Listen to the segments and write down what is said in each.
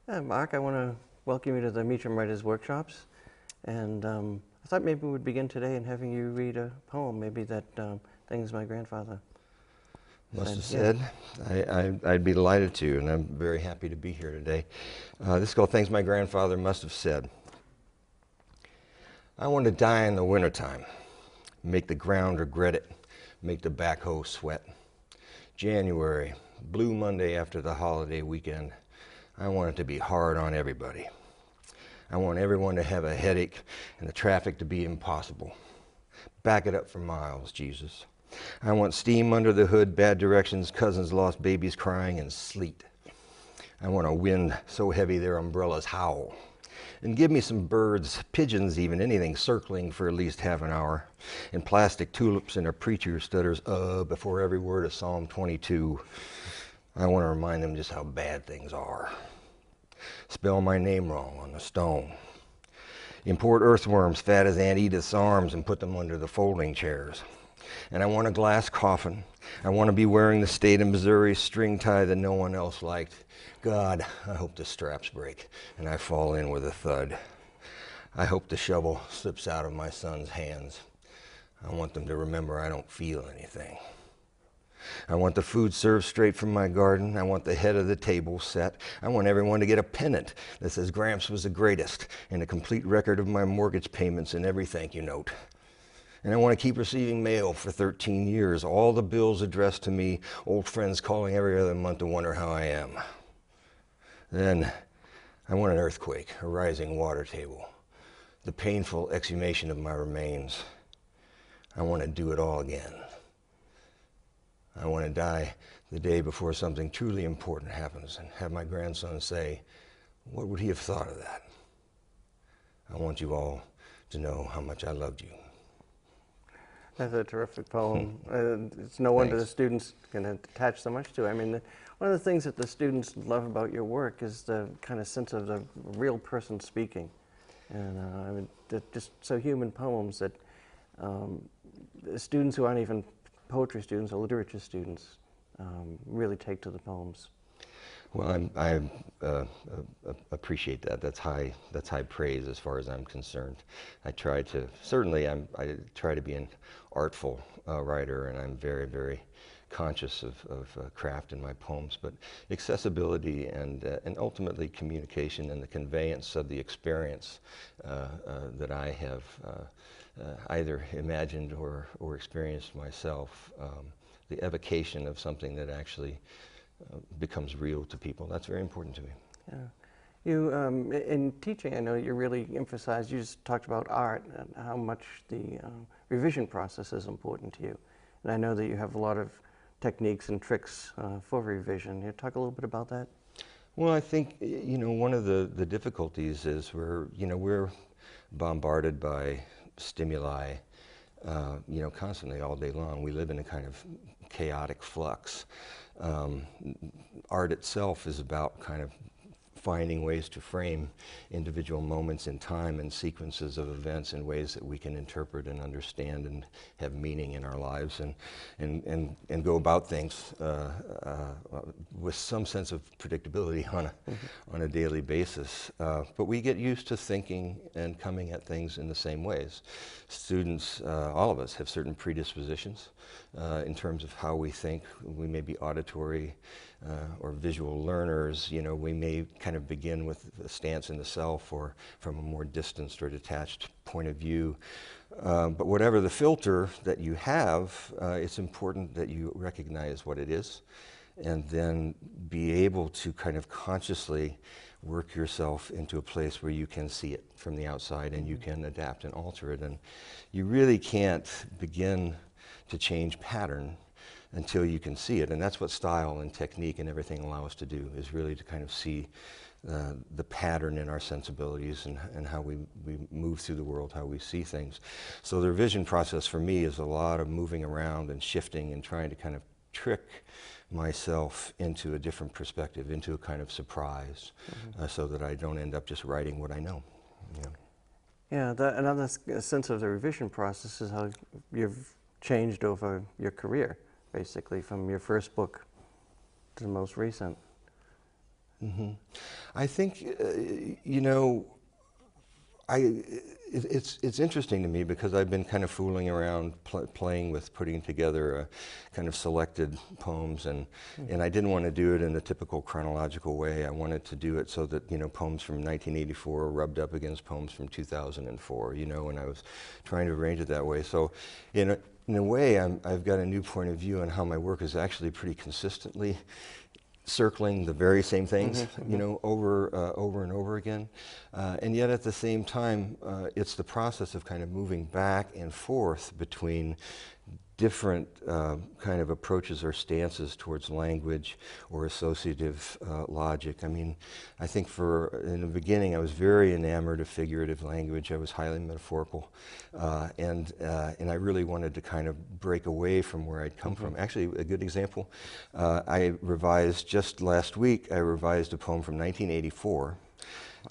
Mark, I want to welcome you to the Meacham Writers Workshops. And I thought maybe we'd begin today in having you read a poem, maybe that things my grandfather Must have said. said. I'd be delighted to, and I'm very happy to be here today. This is called Things My Grandfather Must Have Said. I want to die in the wintertime, make the ground regret it, make the backhoe sweat. January, Blue Monday after the holiday weekend, I want it to be hard on everybody. I want everyone to have a headache and the traffic to be impossible. Back it up for miles, Jesus. I want steam under the hood, bad directions, cousins lost, babies crying, and sleet. I want a wind so heavy their umbrellas howl. And give me some birds, pigeons even, anything circling for at least half an hour. And plastic tulips and a preacher stutters, before every word of Psalm 22. I want to remind them just how bad things are. Spell my name wrong on the stone. Import earthworms fat as Aunt Edith's arms and put them under the folding chairs. And I want a glass coffin. I want to be wearing the state of Missouri string tie that no one else liked. God, I hope the straps break and I fall in with a thud. I hope the shovel slips out of my son's hands. I want them to remember I don't feel anything. I want the food served straight from my garden. I want the head of the table set. I want everyone to get a pennant that says Gramps was the greatest and a complete record of my mortgage payments and every thank you note. And I want to keep receiving mail for 13 years, all the bills addressed to me, old friends calling every other month to wonder how I am. Then I want an earthquake, a rising water table, the painful exhumation of my remains. I want to do it all again. I want to die the day before something truly important happens and have my grandson say, what would he have thought of that? I want you all to know how much I loved you. That's a terrific poem. It's no wonder the students can attach so much to it. I mean, one of the things that the students love about your work is the kind of sense of the real person speaking. And I mean, they're just so human poems that the students who aren't even poetry students or literature students really take to the poems. Well, I appreciate that. That's high praise as far as I'm concerned. I try to try to be an artful writer, and I'm very, very conscious of craft in my poems. But accessibility and ultimately communication and the conveyance of the experience that I have either imagined or experienced myself, the evocation of something that actually becomes real to people. That's very important to me. Yeah. You, in teaching, I know you really emphasized, you just talked about art and how much the revision process is important to you. And I know that you have a lot of techniques and tricks for revision. Can you talk a little bit about that? Well, I think, one of the difficulties is we're bombarded by stimuli, constantly all day long. We live in a kind of chaotic flux. Art itself is about kind of finding ways to frame individual moments in time and sequences of events in ways that we can interpret and understand and have meaning in our lives and go about things with some sense of predictability on a daily basis. But we get used to thinking and coming at things in the same ways. Students, all of us, have certain predispositions in terms of how we think. We may be auditory or visual learners. We may kind of begin with a stance in the self or from a more distanced or detached point of view. But whatever the filter that you have, it's important that you recognize what it is and then be able to kind of consciously work yourself into a place where you can see it from the outside and you can adapt and alter it. And you really can't begin to change pattern until you can see it. And that's what style and technique and everything allow us to do, is really to kind of see the pattern in our sensibilities and how we move through the world, how we see things. So the revision process for me is a lot of moving around and shifting and trying to kind of trick myself into a different perspective, into a kind of surprise, so that I don't end up just writing what I know. Yeah, another sense of the revision process is how you've changed over your career, basically, from your first book to the most recent. I think, you know, it's interesting to me because I've been kind of fooling around, playing with putting together kind of selected poems, and I didn't want to do it in the typical chronological way. I wanted to do it so that, you know, poems from 1984 rubbed up against poems from 2004, you know, and I was trying to arrange it that way. So in a way, I've got a new point of view on how my work is actually pretty consistently circling the very same things, you know, over and over again. And yet at the same time, it's the process of kind of moving back and forth between different kind of approaches or stances towards language or associative logic. I mean, I think in the beginning I was very enamored of figurative language. I was highly metaphorical, and I really wanted to kind of break away from where I'd come from. Actually, a good example, I revised just last week, I revised a poem from 1984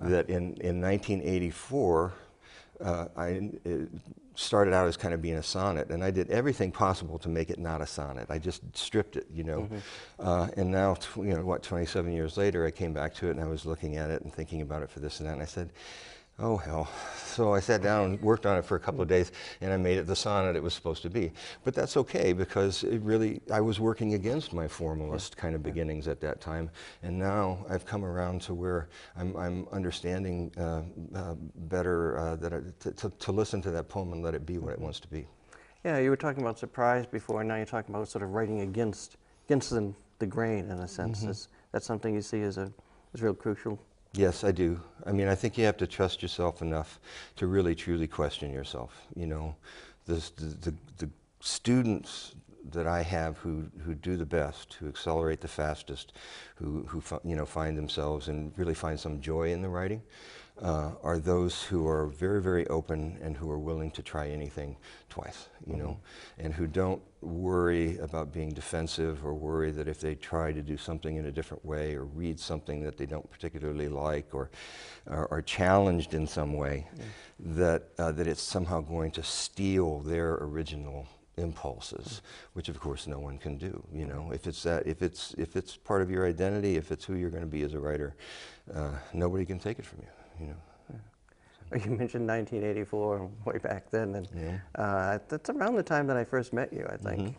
that in 1984 it started out as kind of being a sonnet, and I did everything possible to make it not a sonnet. I just stripped it, you know. And now, you know, what, 27 years later, I came back to it and I was looking at it and thinking about it for this and that, and I said, oh hell. So I sat down and worked on it for a couple of days, and I made it the sonnet it was supposed to be. But that's okay, because it really, I was working against my formalist kind of beginnings at that time, and now I've come around to where I'm understanding better to listen to that poem and let it be what it wants to be. Yeah, you were talking about surprise before, and now you're talking about sort of writing against the grain, in a sense. That's something you see as real crucial. Yes, I do. I mean, I think you have to trust yourself enough to really, truly question yourself. You know, the students that I have who do the best, who accelerate the fastest, who you know, find themselves and really find some joy in the writing, are those who are very, very open and who are willing to try anything twice, you know, and who don't worry about being defensive or worry that if they try to do something in a different way or read something that they don't particularly like or are challenged in some way, that it's somehow going to steal their original impulses, which of course no one can do. You know, if it's part of your identity, if it's who you're going to be as a writer, nobody can take it from you. You know. You mentioned 1984, way back then, and that's around the time that I first met you, I think,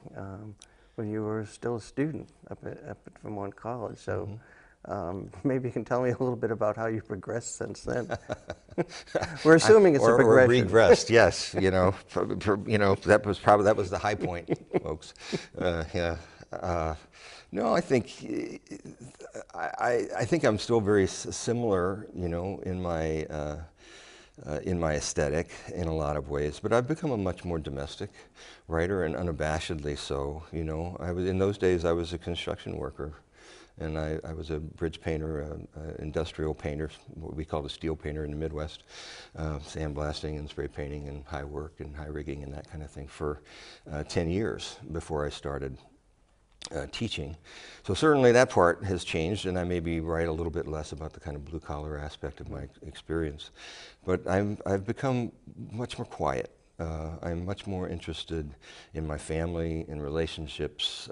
when you were still a student up at Vermont College. So maybe you can tell me a little bit about how you progressed since then. We're assuming it's a progression. Or regressed, yes. You know, you know, that was the high point, folks. No, I think I think I'm still very similar, you know, in my aesthetic in a lot of ways, but I've become a much more domestic writer, and unabashedly so. You know, in those days I was a construction worker, and I was a bridge painter, industrial painter, what we call a steel painter in the Midwest, sandblasting and spray painting and high work and high rigging and that kind of thing for 10 years before I started teaching. So certainly that part has changed, and I maybe write a little bit less about the kind of blue-collar aspect of my experience. But I've become much more quiet. I'm much more interested in my family, in relationships,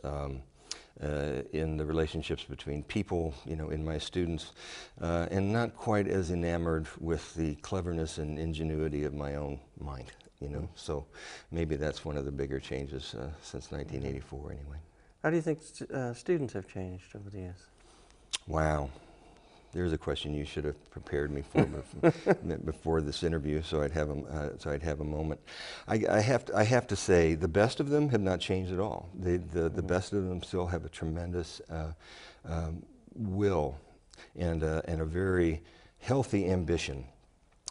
in the relationships between people, you know, in my students, and not quite as enamored with the cleverness and ingenuity of my own mind, you know. So maybe that's one of the bigger changes since 1984 anyway. How do you think students have changed over the years? Wow. There's a question you should have prepared me for before this interview, so I'd have a moment. I have to say, the best of them have not changed at all. The best of them still have a tremendous will and a very healthy ambition,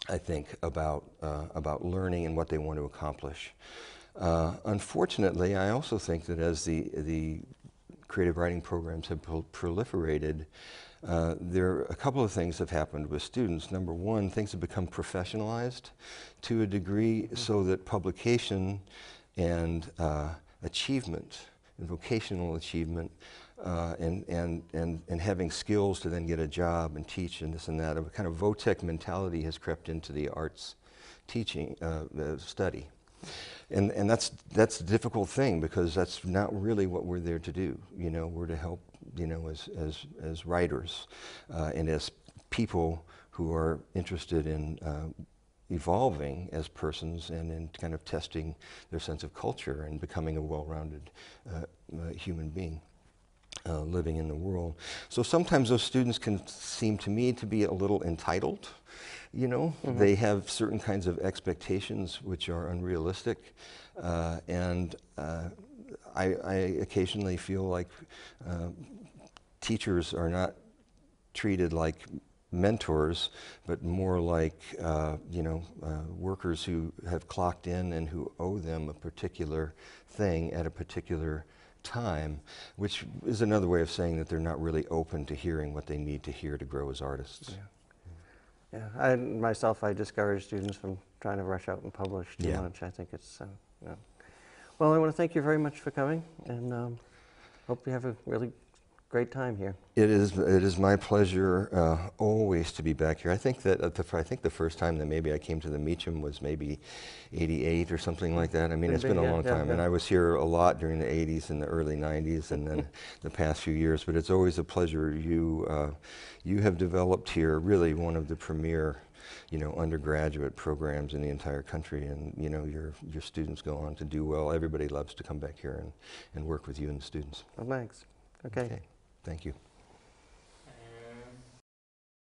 I think, about learning and what they want to accomplish. Unfortunately, I also think that as the creative writing programs have proliferated, a couple of things have happened with students. Number one, things have become professionalized to a degree so that publication and achievement, and vocational achievement, and having skills to then get a job and teach and this and that, a kind of vo-tech mentality has crept into the arts teaching study. And that's a difficult thing, because that's not really what we're there to do. You know, we're to help you know, as writers and as people who are interested in evolving as persons and in kind of testing their sense of culture and becoming a well-rounded human being living in the world. So sometimes those students can seem to me to be a little entitled, you know. Mm-hmm. They have certain kinds of expectations which are unrealistic, and I occasionally feel like teachers are not treated like mentors, but more like you know, workers who have clocked in and who owe them a particular thing at a particular time, which is another way of saying that they're not really open to hearing what they need to hear to grow as artists. Yeah, I discourage students from trying to rush out and publish too much. I think it's, yeah. Well, I want to thank you very much for coming, and hope you have a really great time here. It is my pleasure always to be back here. I think that I think the first time that maybe I came to the Meacham was maybe '88 or something like that. I mean, it's been a long time, and I was here a lot during the '80s and the early '90s, and then the past few years. But it's always a pleasure. You have developed here really one of the premier, you know, undergraduate programs in the entire country, and you know, your students go on to do well. Everybody loves to come back here and work with you and the students. Well, thanks. Okay. Thank you.